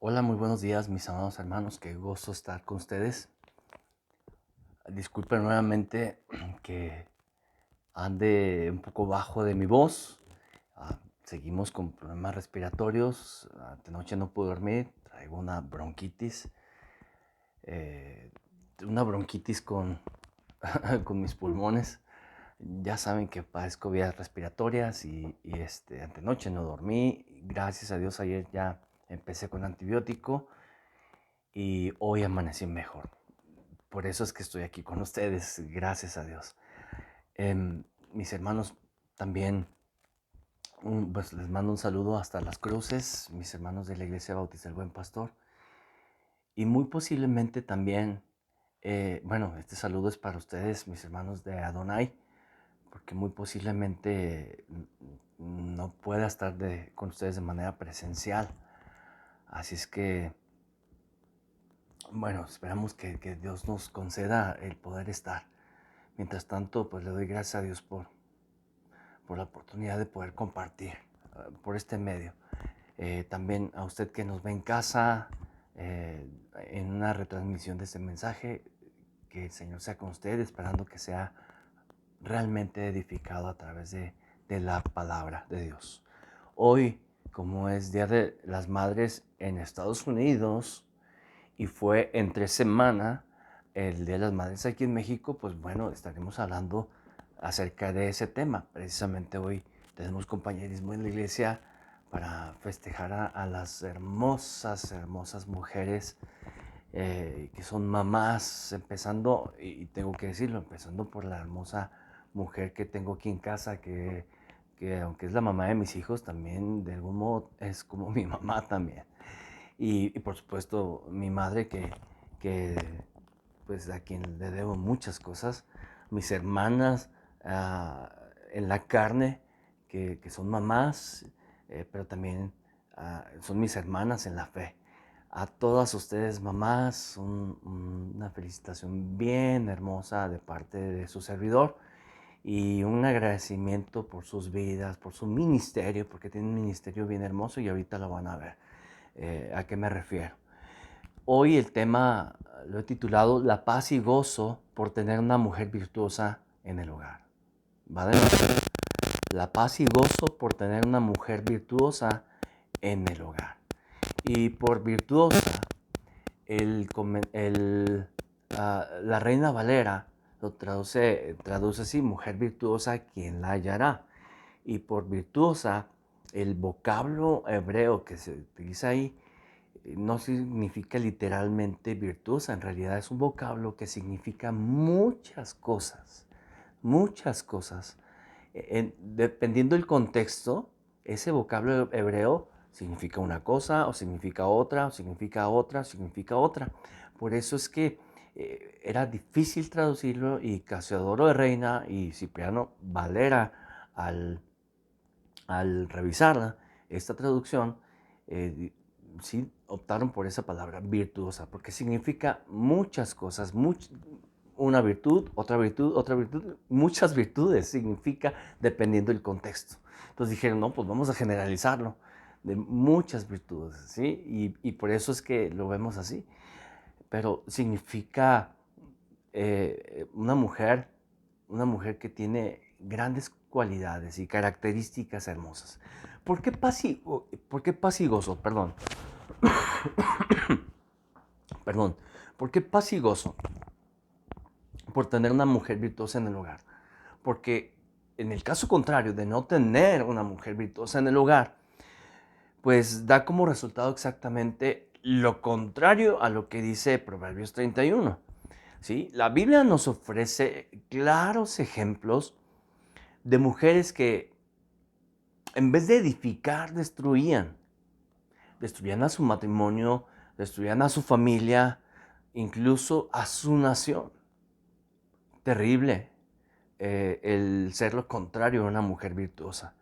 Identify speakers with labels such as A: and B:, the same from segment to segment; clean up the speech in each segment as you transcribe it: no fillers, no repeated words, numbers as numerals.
A: Hola, muy buenos días, mis amados hermanos. Qué gozo estar con ustedes. Disculpen nuevamente que ande un poco bajo de mi voz. Seguimos con problemas respiratorios. Anoche no pude dormir. Traigo eh, una bronquitis con mis pulmones. Ya saben que padezco vías respiratorias y antenoche no dormí. Gracias a Dios ayer ya empecé con antibiótico y hoy amanecí mejor. Por eso es que estoy aquí con ustedes, gracias a Dios. Mis hermanos también, pues les mando un saludo hasta Las Cruces, mis hermanos de la Iglesia Bautista del Buen Pastor. Y muy posiblemente también, este saludo es para ustedes, mis hermanos de Adonai, porque muy posiblemente no pueda estar con ustedes de manera presencial. Así es que, bueno, esperamos que Dios nos conceda el poder estar. Mientras tanto, pues le doy gracias a Dios por la oportunidad de poder compartir por este medio. También a usted que nos ve en casa, en una retransmisión de este mensaje, que el Señor sea con usted, esperando que sea realmente edificado a través de la palabra de Dios. Hoy, como es Día de las Madres en Estados Unidos y fue entre semana el Día de las Madres aquí en México, pues bueno, estaremos hablando acerca de ese tema. Precisamente hoy tenemos compañerismo en la iglesia para festejar a las hermosas mujeres que son mamás, empezando, y tengo que decirlo, empezando por la hermosa mujer que tengo aquí en casa, que aunque es la mamá de mis hijos, también de algún modo es como mi mamá también. Y por supuesto mi madre que pues a quien le debo muchas cosas, mis hermanas en la carne que son mamás, pero también son mis hermanas en la fe. A todas ustedes mamás, una felicitación bien hermosa de parte de su servidor y un agradecimiento por sus vidas, por su ministerio, porque tienen un ministerio bien hermoso y ahorita lo van a ver. ¿A qué me refiero? Hoy el tema lo he titulado La paz y gozo por tener una mujer virtuosa en el hogar. Va de nuevo. La paz y gozo por tener una mujer virtuosa en el hogar. Y por virtuosa, la Reina Valera lo traduce así, mujer virtuosa, quien la hallará. Y por virtuosa, el vocablo hebreo que se utiliza ahí no significa literalmente virtuosa, en realidad es un vocablo que significa muchas cosas, muchas cosas. Dependiendo del contexto, ese vocablo hebreo significa una cosa, o significa otra, o significa otra, o significa otra. Por eso es que era difícil traducirlo y Casiodoro de Reina y Cipriano Valera al revisarla, esta traducción, sí optaron por esa palabra virtuosa, porque significa muchas cosas, una virtud, otra virtud, muchas virtudes significa dependiendo del contexto. Entonces dijeron, no, pues vamos a generalizarlo de muchas virtudes, ¿sí? Y por eso es que lo vemos así. Pero significa una mujer que tiene grandes cualidades y características hermosas. ¿Por qué paz y gozo? Perdón. ¿Por qué paz y gozo? Por tener una mujer virtuosa en el hogar. Porque en el caso contrario de no tener una mujer virtuosa en el hogar, pues da como resultado exactamente lo contrario a lo que dice Proverbios 31. ¿Sí? La Biblia nos ofrece claros ejemplos de mujeres que en vez de edificar, destruían a su matrimonio, destruían a su familia, incluso a su nación. Terrible el ser lo contrario a una mujer virtuosa.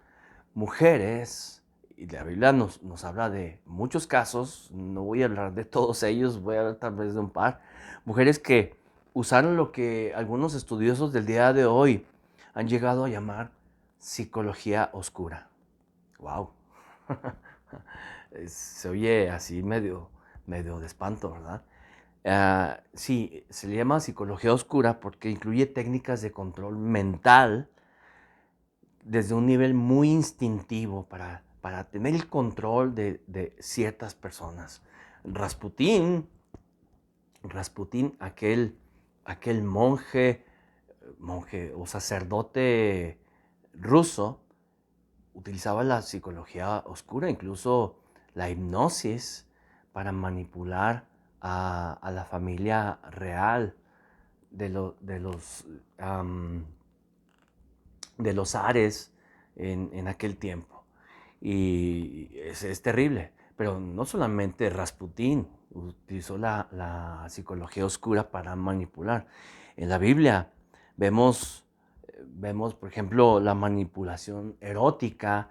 A: Mujeres, y la Biblia nos habla de muchos casos, no voy a hablar de todos ellos, voy a hablar tal vez de un par, mujeres que usaron lo que algunos estudiosos del día de hoy han llegado a llamar psicología oscura. ¡Wow! Se oye así medio de espanto, ¿verdad? Sí, se le llama psicología oscura porque incluye técnicas de control mental desde un nivel muy instintivo para tener el control de ciertas personas. Rasputín, Rasputín, aquel monje o sacerdote ruso, utilizaba la psicología oscura, incluso la hipnosis, para manipular a la familia real de de los zares en aquel tiempo. Y es terrible. Pero no solamente Rasputín utilizó la psicología oscura para manipular. En la Biblia vemos, vemos por ejemplo, la manipulación erótica,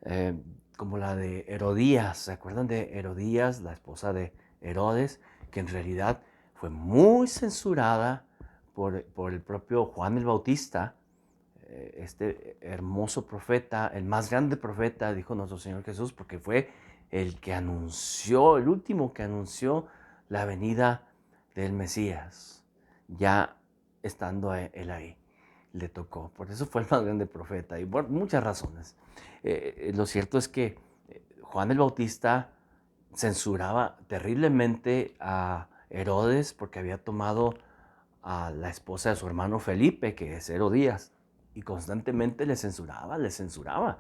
A: eh, como la de Herodías. ¿Se acuerdan de Herodías, la esposa de Herodes? Que en realidad fue muy censurada por el propio Juan el Bautista, este hermoso profeta, el más grande profeta, dijo nuestro Señor Jesús, porque fue el que anunció, el último que anunció la venida del Mesías, ya estando él ahí, le tocó. Por eso fue el más grande profeta y por muchas razones. Lo cierto es que Juan el Bautista censuraba terriblemente a Herodes porque había tomado a la esposa de su hermano Felipe, que es Herodías, y constantemente le censuraba, le censuraba.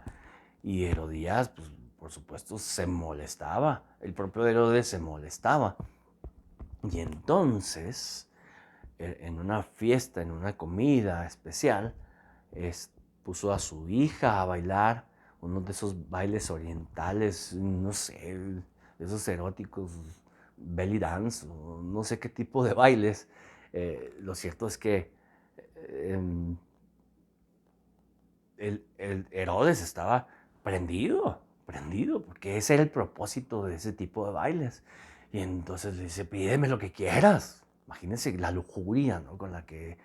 A: Y Herodías, pues, por supuesto, se molestaba. El propio Herodes se molestaba. Y entonces, en una fiesta, en una comida especial, puso a su hija a bailar uno de esos bailes orientales, no sé, esos eróticos, belly dance, o no sé qué tipo de bailes. Lo cierto es que eh, el Herodes estaba prendido, porque ese era el propósito de ese tipo de bailes. Y entonces le dice, pídeme lo que quieras. Imagínense la lujuria, ¿no? con la que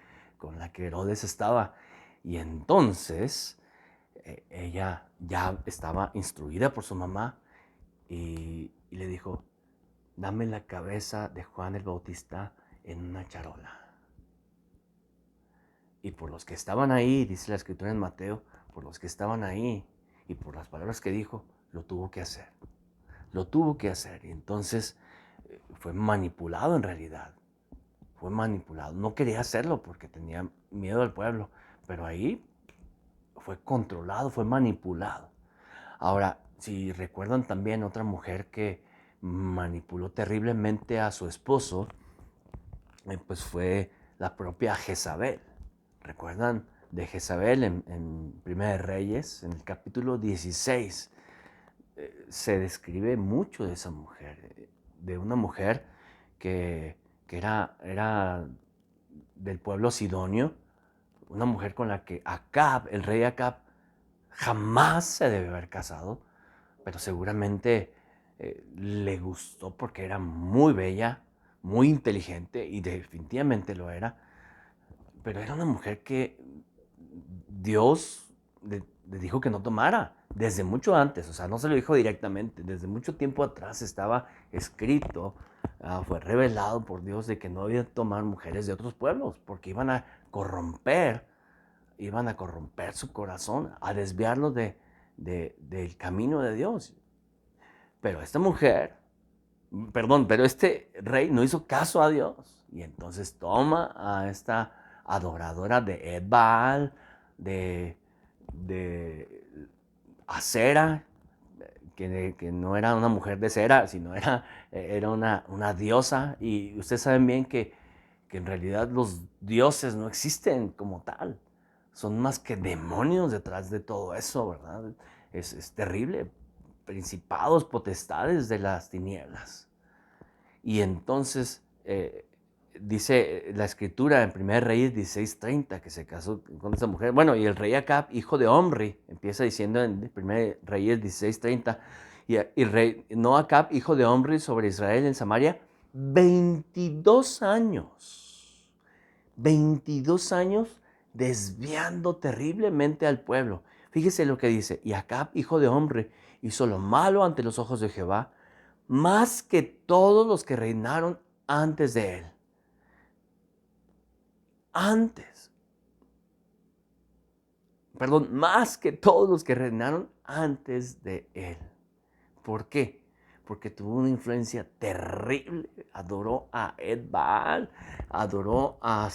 A: Herodes estaba. Y entonces ella ya estaba instruida por su mamá y le dijo, dame la cabeza de Juan el Bautista en una charola. Y por los que estaban ahí, dice la escritura en Mateo, por los que estaban ahí y por las palabras que dijo, lo tuvo que hacer. Lo tuvo que hacer. Y entonces fue manipulado en realidad. Fue manipulado. No quería hacerlo porque tenía miedo al pueblo. Pero ahí fue controlado, fue manipulado. Ahora, si recuerdan también otra mujer que manipuló terriblemente a su esposo, pues fue la propia Jezabel. ¿Recuerdan de Jezabel en Primera de Reyes, en el capítulo 16? Se describe mucho de esa mujer, de una mujer que era del pueblo sidonio, una mujer con la que Acab, el rey Acab, jamás se debe haber casado, pero seguramente le gustó porque era muy bella, muy inteligente y definitivamente lo era, pero era una mujer que Dios le dijo que no tomara desde mucho antes, o sea, no se lo dijo directamente, desde mucho tiempo atrás estaba escrito, fue revelado por Dios de que no había que tomar mujeres de otros pueblos porque iban a corromper su corazón, a desviarlo del camino de Dios. Pero esta mujer, perdón, pero este rey no hizo caso a Dios y entonces toma a esta adoradora de Ed-Baal, de Acera, que no era una mujer de cera, sino era una diosa. Y ustedes saben bien que en realidad los dioses no existen como tal. Son más que demonios detrás de todo eso, ¿verdad? Es terrible. Principados, potestades de las tinieblas. Y entonces dice la escritura en 1 Reyes 16:30 que se casó con esa mujer. Bueno, y el rey Acab, hijo de Omri, empieza diciendo en 1 Reyes 16:30, y rey, no Acab, hijo de Omri, sobre Israel en Samaria, 22 años. 22 años desviando terriblemente al pueblo. Fíjese lo que dice, y Acab, hijo de Omri, hizo lo malo ante los ojos de Jehová, más que todos los que reinaron antes de él. Más que todos los que reinaron antes de él. ¿Por qué? Porque tuvo una influencia terrible. Adoró a Baal, adoró a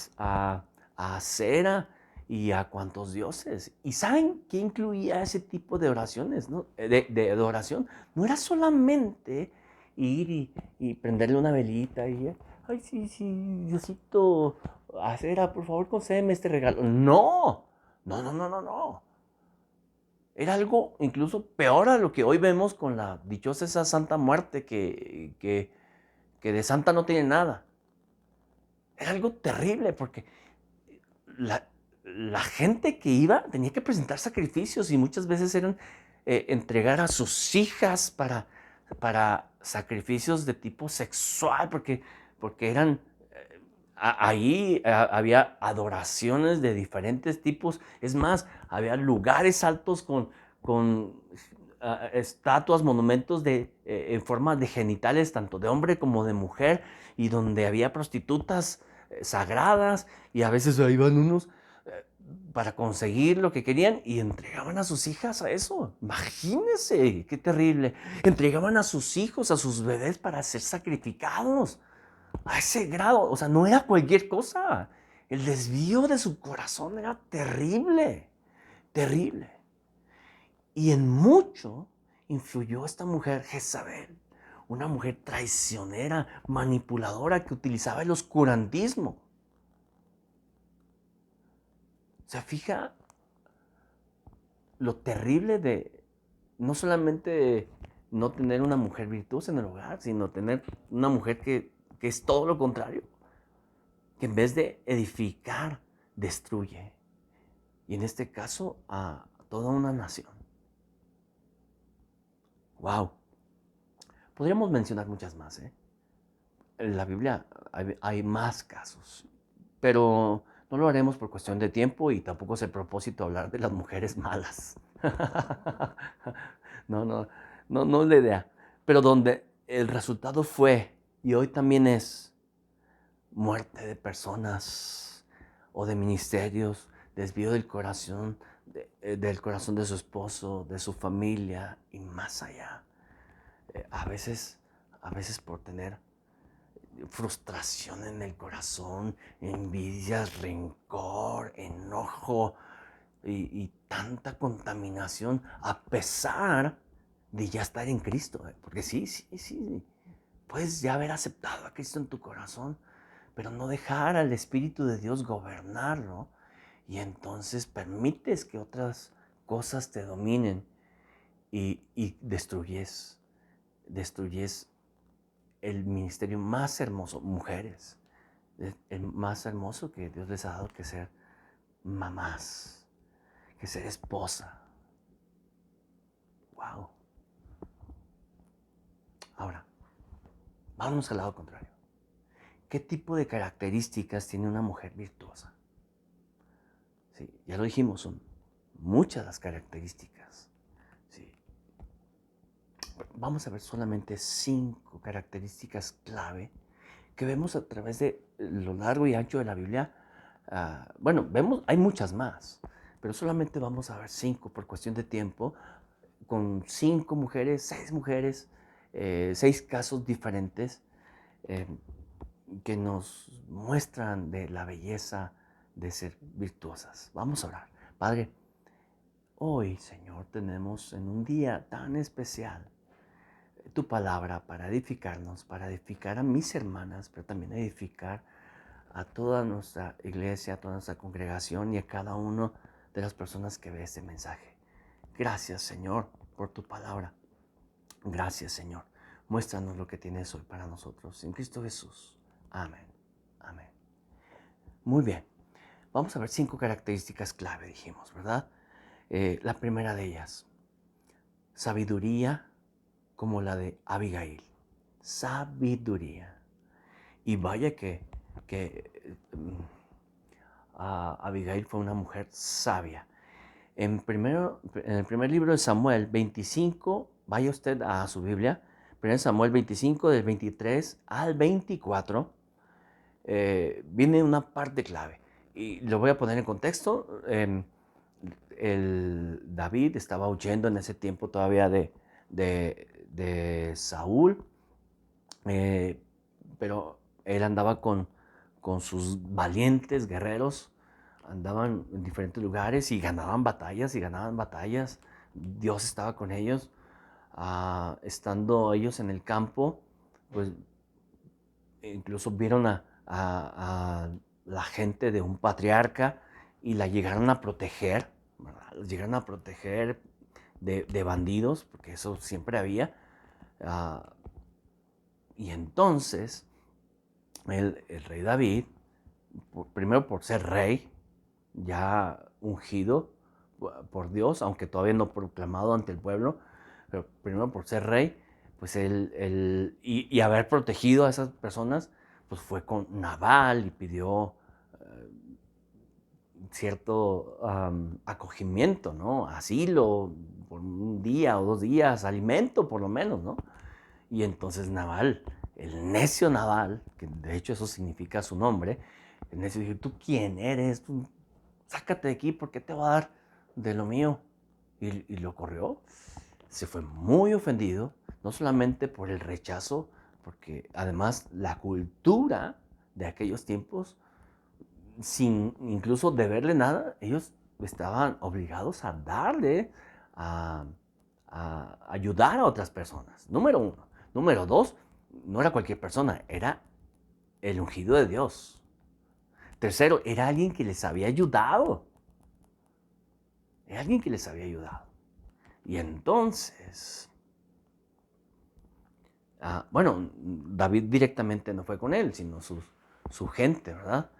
A: Asera y a cuantos dioses. ¿Y saben qué incluía ese tipo de oraciones? ¿No? De adoración. No era solamente ir y prenderle una velita y, ay, sí, Diosito, Asera, por favor, concédeme este regalo. No. Era algo incluso peor a lo que hoy vemos con la dichosa esa Santa Muerte que de santa no tiene nada. Era algo terrible porque la gente que iba tenía que presentar sacrificios y muchas veces eran entregar a sus hijas para sacrificios de tipo sexual porque eran ahí había adoraciones de diferentes tipos. Es más, había lugares altos con estatuas, monumentos en forma de genitales, tanto de hombre como de mujer, y donde había prostitutas sagradas, y a veces ahí iban unos eh, para conseguir lo que querían y entregaban a sus hijas a eso. Imagínense, qué terrible. Entregaban a sus hijos, a sus bebés para ser sacrificados. A ese grado, o sea, no era cualquier cosa. El desvío de su corazón era terrible, terrible. Y en mucho influyó esta mujer, Jezabel, una mujer traicionera, manipuladora que utilizaba el oscurantismo. ¿Se fija lo terrible de no solamente no tener una mujer virtuosa en el hogar, sino tener una mujer que es todo lo contrario? Que en vez de edificar, destruye. Y en este caso, a toda una nación. ¡Wow! Podríamos mencionar muchas más, ¿eh? En la Biblia hay más casos, pero no lo haremos por cuestión de tiempo y tampoco es el propósito hablar de las mujeres malas. No es la idea. Pero donde el resultado fue, y hoy también es, muerte de personas o de ministerios, desvío del corazón, del corazón de su esposo, de su familia y más allá. A veces por tener frustración en el corazón, envidias, rencor, enojo y tanta contaminación a pesar de ya estar en Cristo. Porque sí, puedes ya haber aceptado a Cristo en tu corazón, pero no dejar al Espíritu de Dios gobernarlo, y entonces permites que otras cosas te dominen y destruyes el ministerio más hermoso, mujeres, el más hermoso que Dios les ha dado, que ser mamás, que ser esposa. Wow. Ahora, vámonos al lado contrario. ¿Qué tipo de características tiene una mujer virtuosa? Sí, ya lo dijimos, son muchas las características. Sí. Vamos a ver solamente 5 características clave que vemos a través de lo largo y ancho de la Biblia. Bueno, hay muchas más, pero solamente vamos a ver 5 por cuestión de tiempo, con 5 mujeres, 6 mujeres, 6 casos diferentes eh, que nos muestran de la belleza de ser virtuosas. Vamos a orar. Padre, hoy, Señor, tenemos en un día tan especial tu palabra para edificarnos, para edificar a mis hermanas, pero también edificar a toda nuestra iglesia, a toda nuestra congregación y a cada uno de las personas que ve este mensaje. Gracias, Señor, por tu palabra. Gracias, Señor. Muéstranos lo que tienes hoy para nosotros. En Cristo Jesús. Amén. Amén. Muy bien. Vamos a ver 5 características clave, dijimos, ¿verdad? La primera de ellas, sabiduría como la de Abigail. Sabiduría. Y vaya que Abigail fue una mujer sabia. En el primer libro de Samuel 25, vaya usted a su Biblia, 1 Samuel 25, del 23 al 24, viene una parte clave. Y lo voy a poner en contexto. David estaba huyendo en ese tiempo todavía de Saúl, pero él andaba con sus valientes guerreros, andaban en diferentes lugares y ganaban batallas y ganaban batallas. Dios estaba con ellos. Estando ellos en el campo, pues incluso vieron a la gente de un patriarca y la llegaron a proteger, ¿verdad? Los llegaron a proteger de bandidos, porque eso siempre había. Y entonces el rey David, primero por ser rey, ya ungido por Dios, aunque todavía no proclamado ante el pueblo, pero primero por ser rey, pues y haber protegido a esas personas, pues fue con Nabal y pidió cierto acogimiento, ¿no? Asilo por un día o 2 días, alimento por lo menos, ¿no? Y entonces Nabal, el necio Nabal, que de hecho eso significa su nombre, el necio dijo, ¿tú quién eres? Tú, sácate de aquí, ¿por qué te voy a dar de lo mío? Y lo corrió. Se fue muy ofendido, no solamente por el rechazo, porque además la cultura de aquellos tiempos, sin incluso deberle nada, ellos estaban obligados a darle, a, a ayudar a otras personas. Número uno. Número dos, no era cualquier persona, era el ungido de Dios. Tercero, era alguien que les había ayudado. Era alguien que les había ayudado. Y entonces, bueno, David directamente no fue con él, sino su gente, ¿verdad?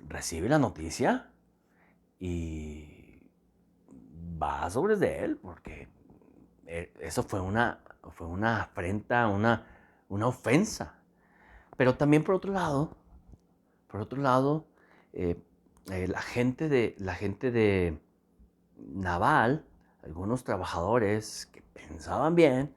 A: Recibe la noticia y va sobre de él, porque eso fue una afrenta, una ofensa. Pero también por otro lado, la gente de Nabal, algunos trabajadores que pensaban bien,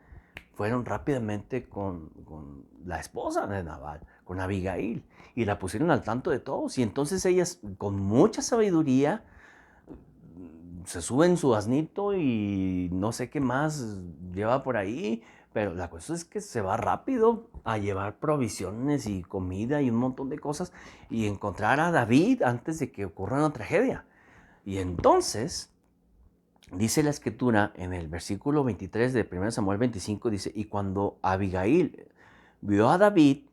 A: fueron rápidamente con la esposa de Nabal, con Abigail, y la pusieron al tanto de todos. Y entonces ellas, con mucha sabiduría, se sube en su asnito y no sé qué más lleva por ahí, pero la cosa es que se va rápido a llevar provisiones y comida y un montón de cosas y encontrar a David antes de que ocurra una tragedia. Y entonces, dice la escritura en el versículo 23 de 1 Samuel 25, dice, y cuando Abigail vio a David,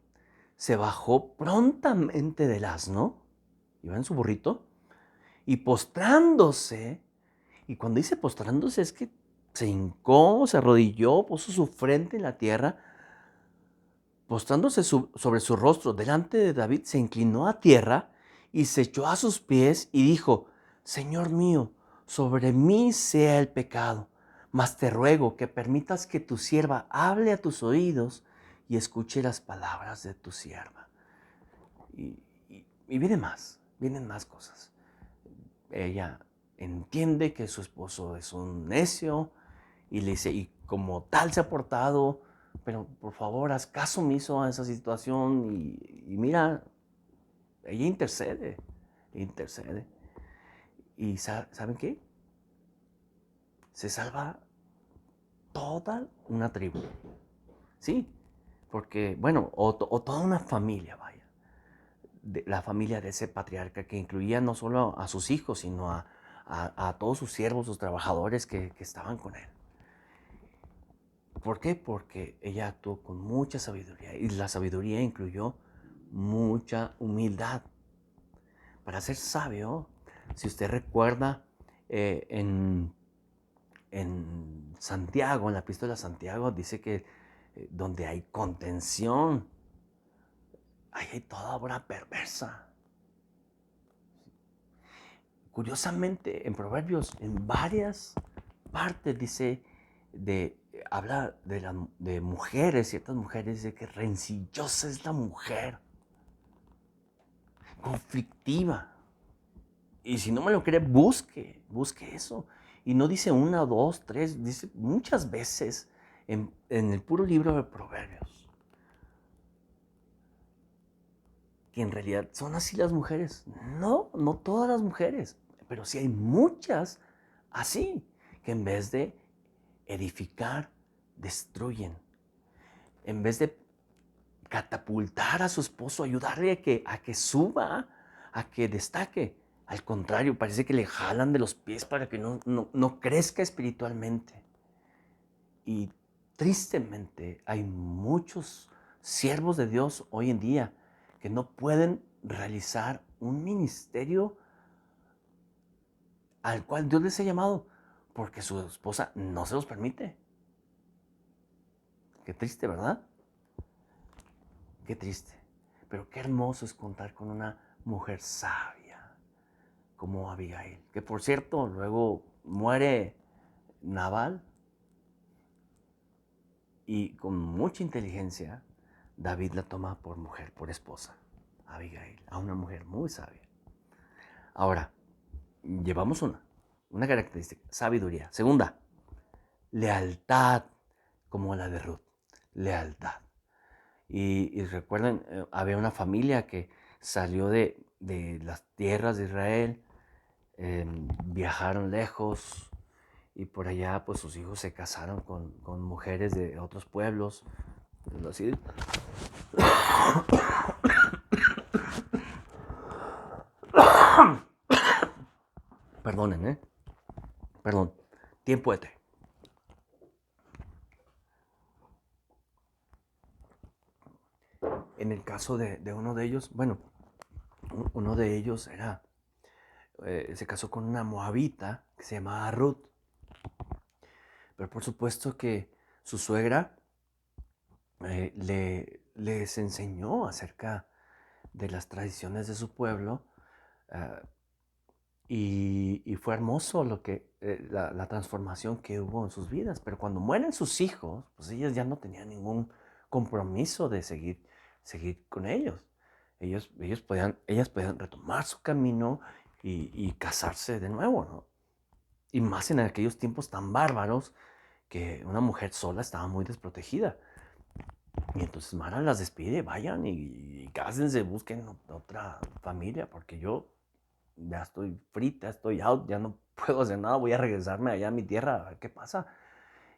A: se bajó prontamente del asno, iba en su burrito, y postrándose, y cuando dice postrándose es que se hincó, se arrodilló, puso su frente en la tierra, postrándose sobre su rostro delante de David, se inclinó a tierra y se echó a sus pies y dijo, Señor mío, sobre mí sea el pecado, mas te ruego que permitas que tu sierva hable a tus oídos y escuche las palabras de tu sierva. Y vienen más cosas. Ella entiende que su esposo es un necio y le dice, y como tal se ha portado, pero por favor haz caso omiso a esa situación y mira, ella intercede. Y ¿saben qué? Se salva toda una tribu, ¿sí? Porque, bueno, o toda una familia, vaya, la familia de ese patriarca que incluía no solo a sus hijos, sino a todos sus siervos, sus trabajadores que estaban con él. ¿Por qué? Porque ella actuó con mucha sabiduría y la sabiduría incluyó mucha humildad. Para ser sabio, si usted recuerda en Santiago, en la epístola de Santiago, dice que donde hay contención, ahí hay toda obra perversa. Curiosamente, en Proverbios, en varias partes dice, habla de mujeres, ciertas mujeres, de que rencillosa es la mujer, conflictiva. Y si no me lo cree, busque eso. Y no dice una, dos, tres, dice muchas veces en el puro libro de Proverbios. Que en realidad son así las mujeres. No, no todas las mujeres, pero sí hay muchas así, que en vez de edificar, destruyen. En vez de catapultar a su esposo, ayudarle a que suba, a que destaque. Al contrario, parece que le jalan de los pies para que no crezca espiritualmente. Y tristemente hay muchos siervos de Dios hoy en día que no pueden realizar un ministerio al cual Dios les ha llamado porque su esposa no se los permite. Qué triste, ¿verdad? Qué triste. Pero qué hermoso es contar con una mujer sabia como Abigail. Que por cierto, luego muere Nabal y con mucha inteligencia David la toma por mujer, por esposa. Abigail, a una mujer muy sabia. Ahora, llevamos una característica, sabiduría. Segunda, lealtad, como la de Ruth, lealtad. Y recuerden, había una familia que salió de las tierras de Israel, viajaron lejos y por allá pues sus hijos se casaron con mujeres de otros pueblos. Así. Perdonen, perdón, tiempo de té. En el caso de uno de ellos, bueno, uno de ellos se casó con una moabita que se llamaba Ruth. Pero por supuesto que su suegra les enseñó acerca de las tradiciones de su pueblo uh, y fue hermoso la transformación que hubo en sus vidas. Pero cuando mueren sus hijos, pues ellas ya no tenían ningún compromiso de seguir con ellos. Ellas podían retomar su camino y casarse de nuevo, ¿no? Y más en aquellos tiempos tan bárbaros que una mujer sola estaba muy desprotegida. Y entonces Mara las despide, vayan y cásense, busquen otra familia, porque yo ya estoy frita, estoy out, ya no puedo hacer nada, voy a regresarme allá a mi tierra a ver qué pasa.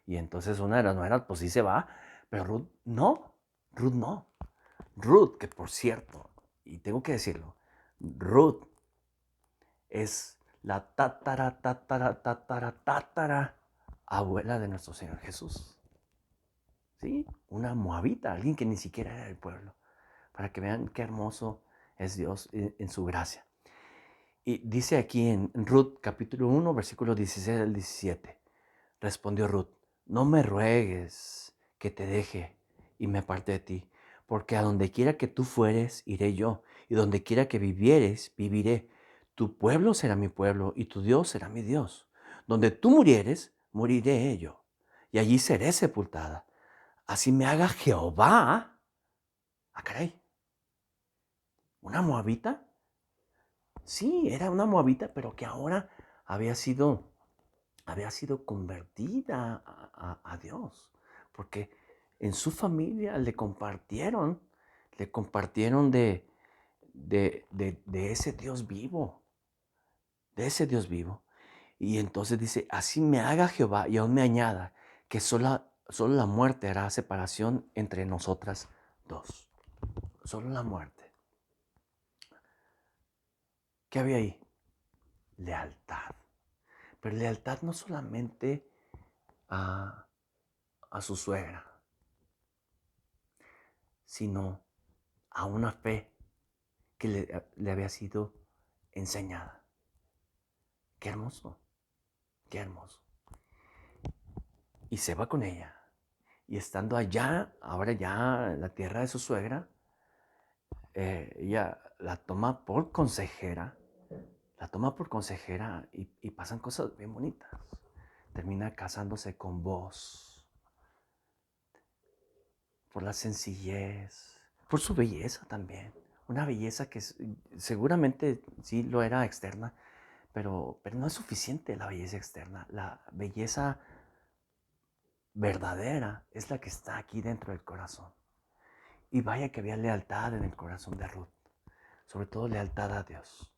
A: Y entonces una de las nueras, pues sí se va, pero Ruth no, Ruth no. Ruth, que por cierto, y tengo que decirlo, Ruth es la tatara abuela de nuestro Señor Jesús. ¿Sí? Una moabita, alguien que ni siquiera era del pueblo, para que vean qué hermoso es Dios en su gracia. Y dice aquí en Ruth capítulo 1, versículos 16 al 17, respondió Ruth, no me ruegues que te deje y me aparte de ti, porque a donde quiera que tú fueres, iré yo, y donde quiera que vivieres, viviré. Tu pueblo será mi pueblo, y tu Dios será mi Dios. Donde tú murieres, moriré yo, y allí seré sepultada. Así me haga Jehová. Ah, caray. ¿Una moabita? Sí, era una moabita, pero que ahora había sido convertida a Dios. Porque en su familia le compartieron de ese Dios vivo, de ese Dios vivo. Y entonces dice, así me haga Jehová y aún me añada que solo la muerte hará separación entre nosotras dos. Solo la muerte. ¿Qué había ahí? Lealtad. Pero lealtad no solamente a, a su suegra, sino a una fe que le había sido enseñada. Qué hermoso, qué hermoso. Y se va con ella. Y estando allá, ahora ya en la tierra de su suegra, ella la toma por consejera, y pasan cosas bien bonitas. Termina casándose con Boaz por la sencillez, por su belleza también. Una belleza que seguramente sí lo era externa, pero no es suficiente la belleza externa. La belleza verdadera es la que está aquí dentro del corazón. Y vaya que había lealtad en el corazón de Ruth, sobre todo lealtad a Dios.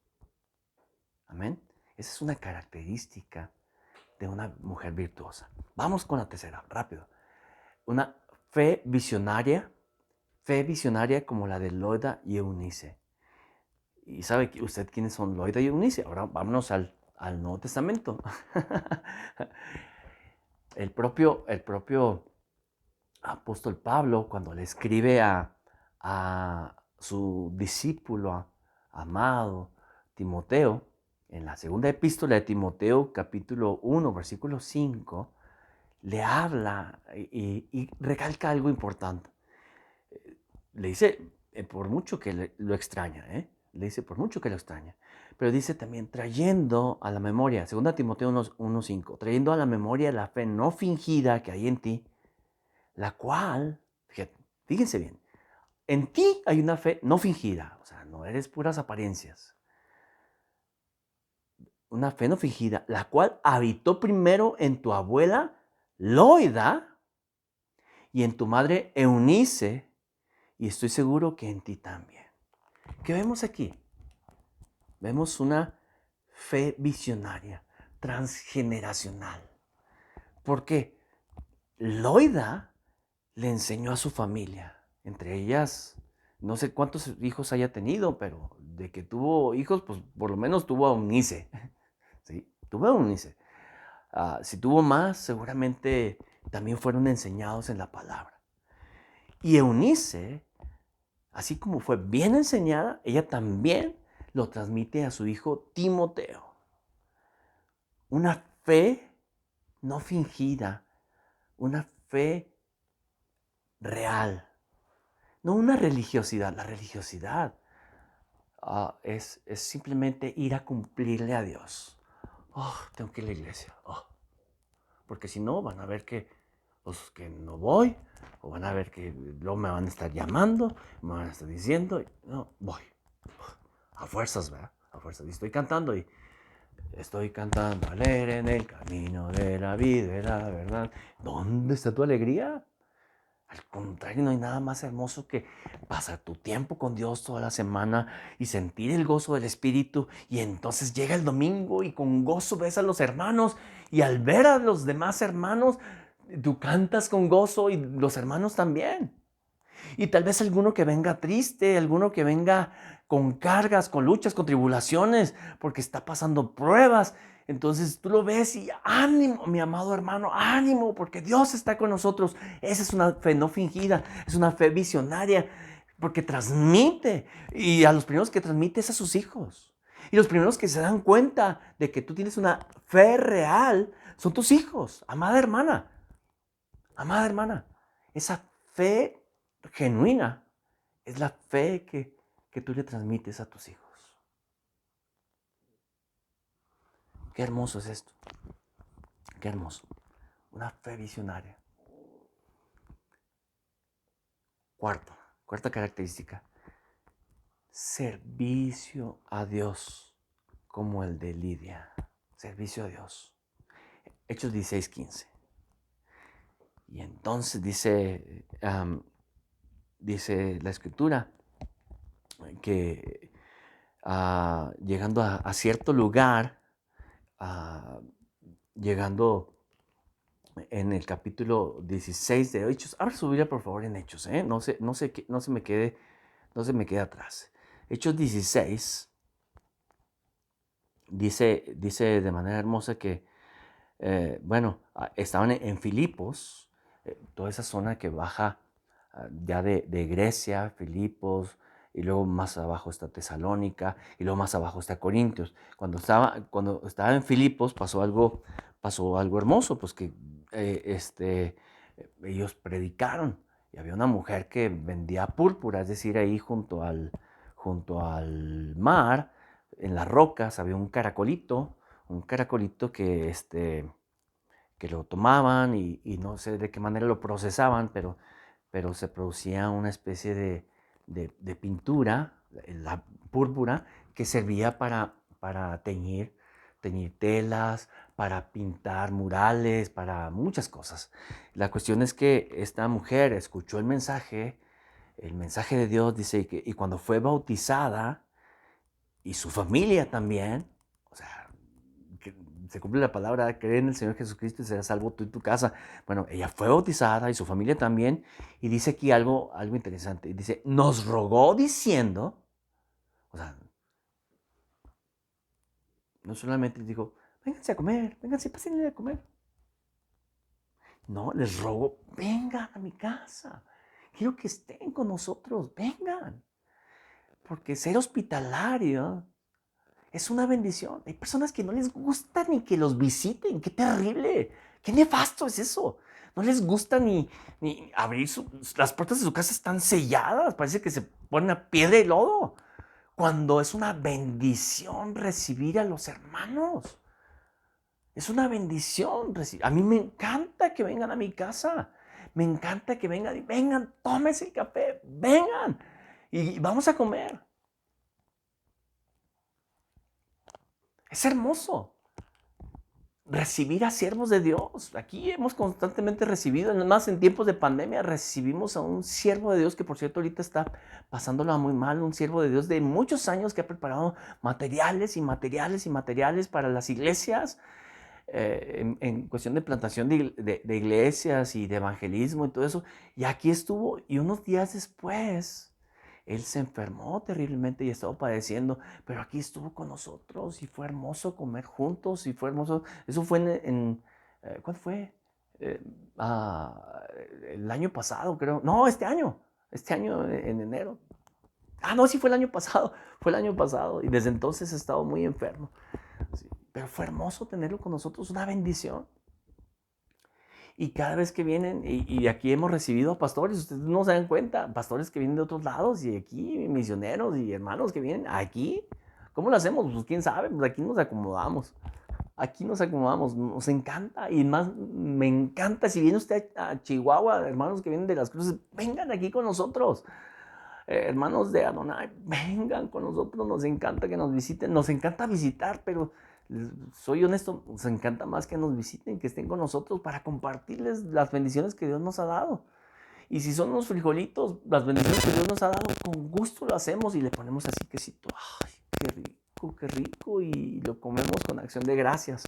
A: Amén. Esa es una característica de una mujer virtuosa. Vamos con la tercera, rápido. Una fe visionaria como la de Loida y Eunice. Y sabe usted quiénes son Loida y Eunice. Ahora vámonos al Nuevo Testamento. el propio apóstol Pablo, cuando le escribe a su discípulo amado Timoteo, en la segunda epístola de Timoteo, capítulo 1, versículo 5, le habla y recalca algo importante. Le dice, por mucho que lo extraña, le dice, por mucho que lo extraña. Pero dice también, trayendo a la memoria, 2 Timoteo 1:5, trayendo a la memoria la fe no fingida que hay en ti, la cual, fíjense bien, en ti hay una fe no fingida, o sea, no eres puras apariencias. Una fe no fingida, la cual habitó primero en tu abuela Loida y en tu madre Eunice, y estoy seguro que en ti también. ¿Qué vemos aquí? Vemos una fe visionaria, transgeneracional. ¿Por qué? Loida le enseñó a su familia, entre ellas, no sé cuántos hijos haya tenido, pero de que tuvo hijos, pues por lo menos tuvo a Eunice. ¿Sí? Tuvo a Eunice. Si tuvo más, seguramente también fueron enseñados en la palabra. Y Eunice, así como fue bien enseñada, ella también lo transmite a su hijo Timoteo. Una fe no fingida, una fe real, no una religiosidad. La religiosidad es simplemente ir a cumplirle a Dios. Tengo que ir a la iglesia. Porque si no, van a ver que no voy, o van a ver que luego me van a estar llamando, me van a estar diciendo, no, voy. A fuerzas, ¿verdad? A fuerzas. Y estoy cantando alegre en el camino de la vida y la verdad. ¿Dónde está tu alegría? Al contrario, no hay nada más hermoso que pasar tu tiempo con Dios toda la semana y sentir el gozo del Espíritu. Y entonces llega el domingo y con gozo ves a los hermanos. Y al ver a los demás hermanos, tú cantas con gozo y los hermanos también. Y tal vez alguno que venga triste, alguno que venga con cargas, con luchas, con tribulaciones, porque está pasando pruebas. Entonces tú lo ves y ánimo, mi amado hermano, ánimo, porque Dios está con nosotros. Esa es una fe no fingida, es una fe visionaria, porque transmite. Y a los primeros que transmite es a sus hijos. Y los primeros que se dan cuenta de que tú tienes una fe real son tus hijos, amada hermana. Amada hermana, esa fe genuina es la fe que tú le transmites a tus hijos. Qué hermoso es esto. Qué hermoso. Una fe visionaria. Cuarta característica. Servicio a Dios como el de Lidia. Servicio a Dios. Hechos 16:15. Y entonces dice la escritura que llegando a cierto lugar, llegando en el capítulo 16 de Hechos. Abre su Biblia, por favor, en Hechos, no se me quede atrás. Hechos 16 dice de manera hermosa que, estaban en Filipos, toda esa zona que baja ya de Grecia, Filipos, y luego más abajo está Tesalónica, y luego más abajo está Corintios. Cuando estaba en Filipos pasó algo hermoso, pues que ellos predicaron, y había una mujer que vendía púrpura, es decir, ahí junto al mar, en las rocas, había un caracolito que lo tomaban y no sé de qué manera lo procesaban, pero se producía una especie de pintura, la púrpura, que servía para teñir telas, para pintar murales, para muchas cosas. La cuestión es que esta mujer escuchó el mensaje de Dios, dice, y cuando fue bautizada, y su familia también, o sea, que se cumple la palabra, cree en el Señor Jesucristo y serás salvo tú y tu casa. Bueno, ella fue bautizada y su familia también, y dice aquí algo interesante, dice, nos rogó diciendo, o sea, no solamente dijo, vénganse a comer, vénganse, pásenle a comer. No, les rogo, vengan a mi casa. Quiero que estén con nosotros, vengan. Porque ser hospitalario es una bendición. Hay personas que no les gusta ni que los visiten. Qué terrible. Qué nefasto es eso. No les gusta ni abrir las puertas de su casa están selladas. Parece que se ponen a piedra y lodo. Cuando es una bendición recibir a los hermanos. Es una bendición. A mí me encanta que vengan a mi casa. Me encanta que vengan y vengan, tómense el café, vengan y vamos a comer. Es hermoso recibir a siervos de Dios. Aquí hemos constantemente recibido, además en tiempos de pandemia, recibimos a un siervo de Dios que por cierto ahorita está pasándola muy mal, un siervo de Dios de muchos años que ha preparado materiales y materiales y materiales para las iglesias. En cuestión de plantación de iglesias y de evangelismo y todo eso. Y aquí estuvo, y unos días después, él se enfermó terriblemente y estaba padeciendo, pero aquí estuvo con nosotros y fue hermoso comer juntos y fue hermoso. Eso fue ¿cuándo fue? Eh, ah, el año pasado, creo. No, este año en enero. Ah, no, sí fue el año pasado, fue el año pasado y desde entonces he estado muy enfermo. Sí, pero fue hermoso tenerlo con nosotros, una bendición. Y cada vez que vienen, y aquí hemos recibido a pastores, ustedes no se dan cuenta, pastores que vienen de otros lados, y aquí misioneros y hermanos que vienen aquí. ¿Cómo lo hacemos? Pues quién sabe, pues aquí nos acomodamos. Aquí nos acomodamos, nos encanta, y más me encanta, si viene usted a Chihuahua, hermanos que vienen de las cruces, vengan aquí con nosotros. Hermanos de Adonai, vengan con nosotros, nos encanta que nos visiten, nos encanta visitar, pero soy honesto, nos encanta más que nos visiten, que estén con nosotros para compartirles las bendiciones que Dios nos ha dado. Y si son unos frijolitos, las bendiciones que Dios nos ha dado, con gusto lo hacemos y le ponemos así quesito. ¡Ay, qué rico! Y lo comemos con acción de gracias.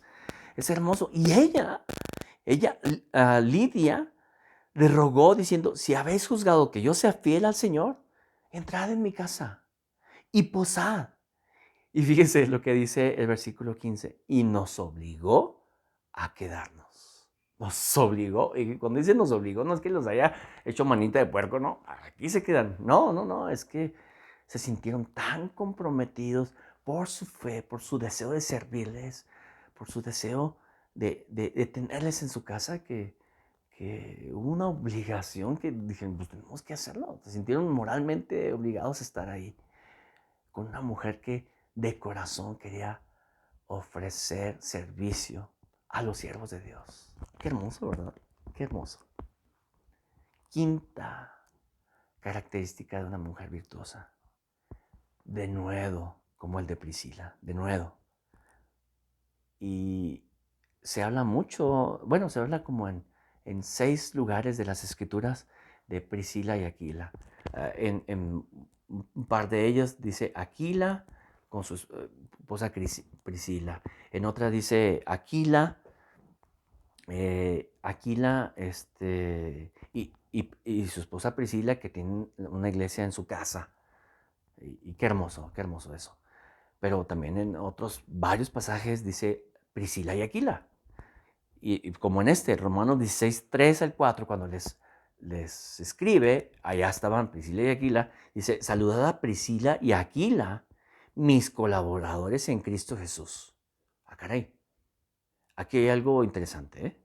A: Es hermoso. Y ella, Lidia, le rogó diciendo, si habéis juzgado que yo sea fiel al Señor, entrad en mi casa y posad. Y fíjese lo que dice el versículo 15, y nos obligó a quedarnos. Nos obligó, y cuando dice nos obligó, no es que los haya hecho manita de puerco, no, aquí se quedan. No, no, no, es que se sintieron tan comprometidos por su fe, por su deseo de servirles, por su deseo de tenerles en su casa, que hubo una obligación que dijeron, pues tenemos que hacerlo. Se sintieron moralmente obligados a estar ahí con una mujer que de corazón quería ofrecer servicio a los siervos de Dios. Qué hermoso, ¿verdad? Qué hermoso. Quinta característica de una mujer virtuosa. Denuedo, como el de Priscila, denuedo. Y se habla mucho, bueno, se habla como en 6 lugares de las escrituras de Priscila y Aquila. En un par de ellos dice Aquila con su esposa Priscila. En otra dice Aquila, y su esposa Priscila, que tiene una iglesia en su casa. Y qué hermoso eso. Pero también en otros varios pasajes dice Priscila y Aquila. Y como en Romanos 16, 3 al 4, cuando les escribe, allá estaban Priscila y Aquila, dice, saludad a Priscila y Aquila, mis colaboradores en Cristo Jesús. Ah, caray. Aquí hay algo interesante, ¿eh?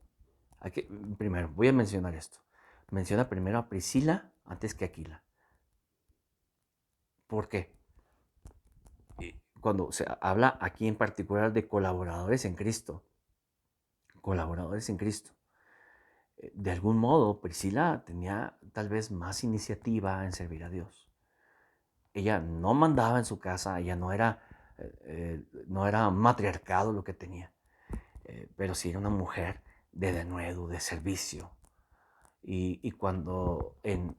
A: Aquí, primero, voy a mencionar esto. Menciona primero a Priscila antes que Aquila. ¿Por qué? Cuando se habla aquí en particular de colaboradores en Cristo, de algún modo Priscila tenía tal vez más iniciativa en servir a Dios. Ella no mandaba en su casa, ella no era matriarcado lo que tenía. pero sí era una mujer de denuedo, de servicio. Y cuando en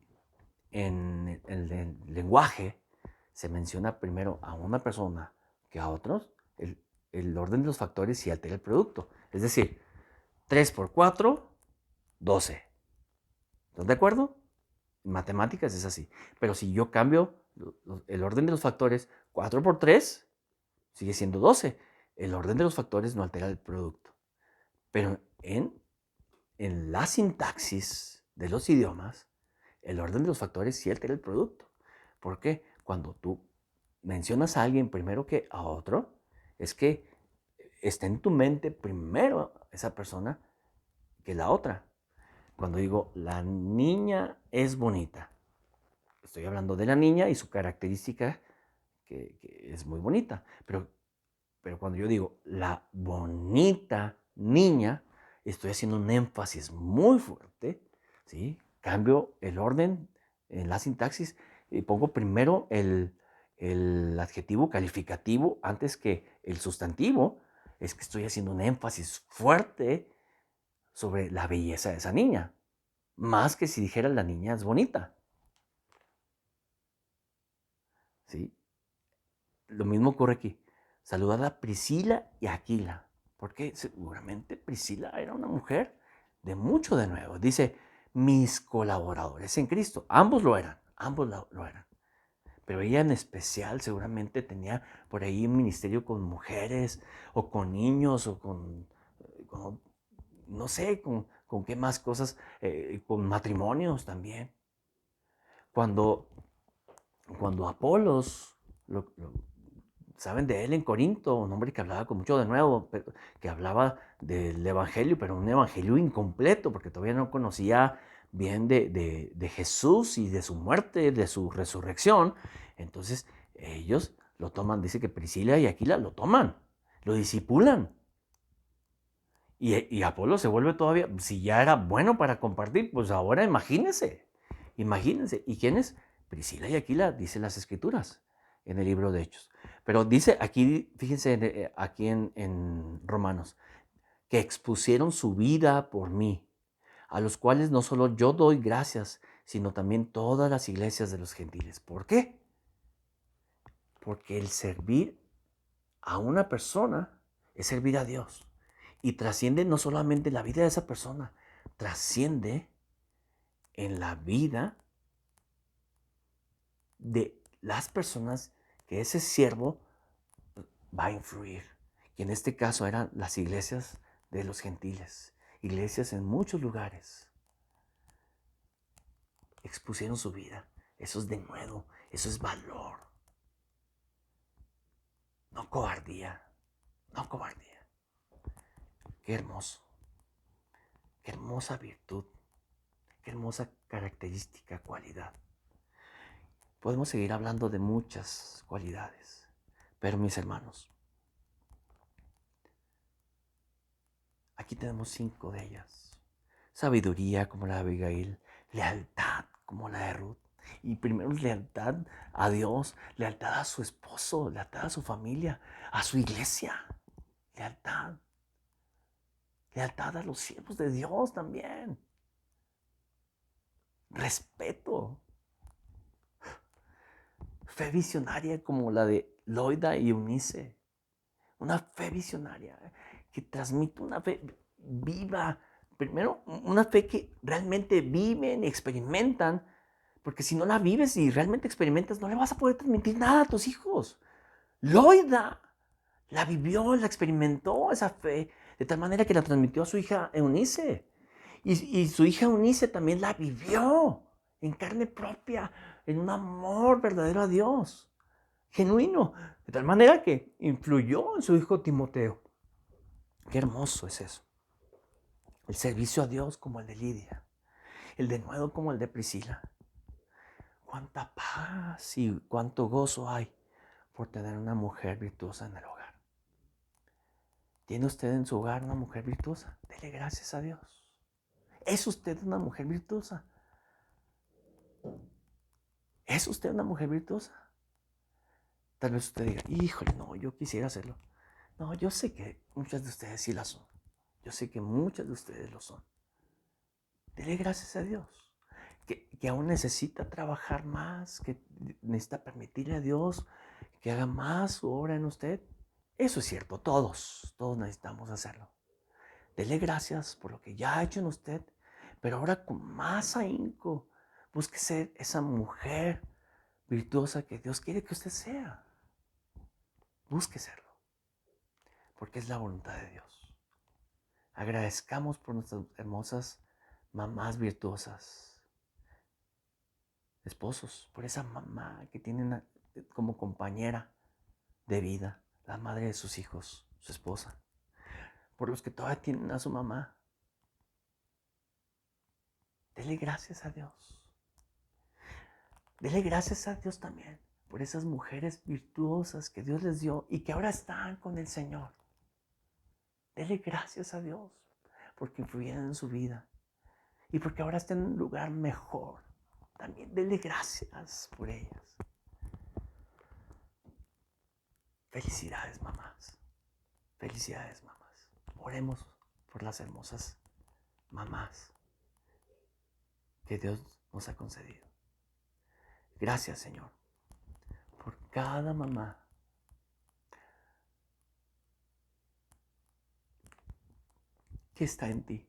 A: el lenguaje se menciona primero a una persona que a otros, el orden de los factores sí altera el producto. Es decir, 3 por 4, 12. ¿Estás de acuerdo? En matemáticas es así. Pero si yo cambio el orden de los factores, 4 por 3 sigue siendo 12. El orden de los factores no altera el producto. Pero en la sintaxis de los idiomas, el orden de los factores sí altera el producto. ¿Por qué? Cuando tú mencionas a alguien primero que a otro, es que está en tu mente primero esa persona que la otra. Cuando digo la niña es bonita, estoy hablando de la niña y su característica que es muy bonita. Pero cuando yo digo la bonita niña, estoy haciendo un énfasis muy fuerte, ¿sí? Cambio el orden en la sintaxis y pongo primero el adjetivo calificativo antes que el sustantivo. Es que estoy haciendo un énfasis fuerte sobre la belleza de esa niña, más que si dijera la niña es bonita, ¿sí? Lo mismo ocurre aquí. Saludad a Priscila y Aquila, porque seguramente Priscila era una mujer de mucho de nuevo. Dice, mis colaboradores en Cristo. Ambos lo eran, ambos lo eran. Pero ella en especial seguramente tenía por ahí un ministerio con mujeres o con niños o con no sé, con qué más cosas, con matrimonios también. Cuando, cuando Apolos saben de él en Corinto, un hombre que hablaba con mucho de nuevo, que hablaba del evangelio, pero un evangelio incompleto, porque todavía no conocía bien de Jesús y de su muerte, de su resurrección. Entonces ellos lo toman, dice que Priscila y Aquila lo toman, lo disipulan. Y Apolo se vuelve todavía, si ya era bueno para compartir, pues ahora imagínense, imagínense. ¿Y quién es? Priscila y Aquila, dicen las escrituras en el libro de Hechos. Pero dice aquí, fíjense aquí en Romanos, que expusieron su vida por mí, a los cuales no solo yo doy gracias, sino también todas las iglesias de los gentiles. ¿Por qué? Porque el servir a una persona es servir a Dios. Y trasciende no solamente la vida de esa persona, trasciende en la vida de las personas que ese siervo va a influir. Y en este caso eran las iglesias de los gentiles, iglesias en muchos lugares. Expusieron su vida. Eso es denuedo, eso es valor. No cobardía, no cobardía. Qué hermoso, qué hermosa virtud, qué hermosa característica, cualidad. Podemos seguir hablando de muchas cualidades, pero mis hermanos, aquí tenemos 5 de ellas. Sabiduría como la de Abigail, lealtad como la de Ruth. Y primero lealtad a Dios, lealtad a su esposo, lealtad a su familia, a su iglesia. Lealtad. Lealtad a los siervos de Dios también. Respeto. Fe visionaria como la de Loida y Eunice. Una fe visionaria que transmite una fe viva. Primero, una fe que realmente viven, experimentan, porque si no la vives y realmente experimentas, no le vas a poder transmitir nada a tus hijos. Loida la vivió, la experimentó esa fe, de tal manera que la transmitió a su hija Eunice. Y su hija Eunice también la vivió en carne propia, en un amor verdadero a Dios, genuino, de tal manera que influyó en su hijo Timoteo. Qué hermoso es eso. El servicio a Dios como el de Lidia, el de nuevo como el de Priscila. Cuánta paz y cuánto gozo hay por tener una mujer virtuosa en el hogar. ¿Tiene usted en su hogar una mujer virtuosa? Dele gracias a Dios. ¿Es usted una mujer virtuosa? ¿Es usted una mujer virtuosa? Tal vez usted diga, híjole, no, yo quisiera hacerlo. No, yo sé que muchas de ustedes sí la son. Yo sé que muchas de ustedes lo son. Dele gracias a Dios. Que aún necesita trabajar más, que necesita permitirle a Dios que haga más su obra en usted. Eso es cierto, todos necesitamos hacerlo. Dele gracias por lo que ya ha hecho en usted, pero ahora con más ahínco, busque ser esa mujer virtuosa que Dios quiere que usted sea. Busque serlo, porque es la voluntad de Dios. Agradezcamos por nuestras hermosas mamás virtuosas, esposos, por esa mamá que tienen como compañera de vida, la madre de sus hijos, su esposa, por los que todavía tienen a su mamá. Dele gracias a Dios. Dele gracias a Dios también por esas mujeres virtuosas que Dios les dio y que ahora están con el Señor. Dele gracias a Dios porque influyeron en su vida y porque ahora están en un lugar mejor. También dele gracias por ellas. Felicidades, mamás. Felicidades, mamás. Oremos por las hermosas mamás que Dios nos ha concedido. Gracias, Señor, por cada mamá que está en ti.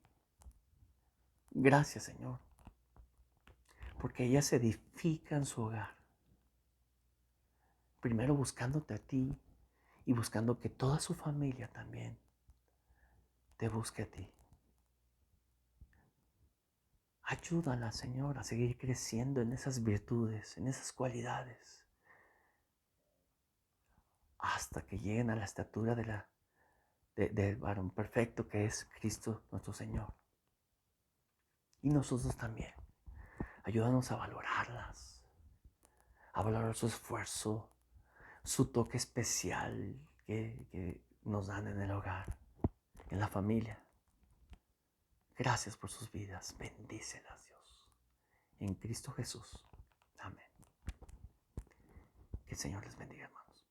A: Gracias, Señor, porque ellas se edifican su hogar. Primero buscándote a ti y buscando que toda su familia también te busque a ti. Ayúdala, Señor, a seguir creciendo en esas virtudes, en esas cualidades, hasta que lleguen a la estatura del varón perfecto que es Cristo nuestro Señor. Y nosotros también. Ayúdanos a valorarlas, a valorar su esfuerzo, su toque especial que nos dan en el hogar, en la familia. Gracias por sus vidas. Bendícelas, Dios. En Cristo Jesús. Amén. Que el Señor les bendiga, hermanos.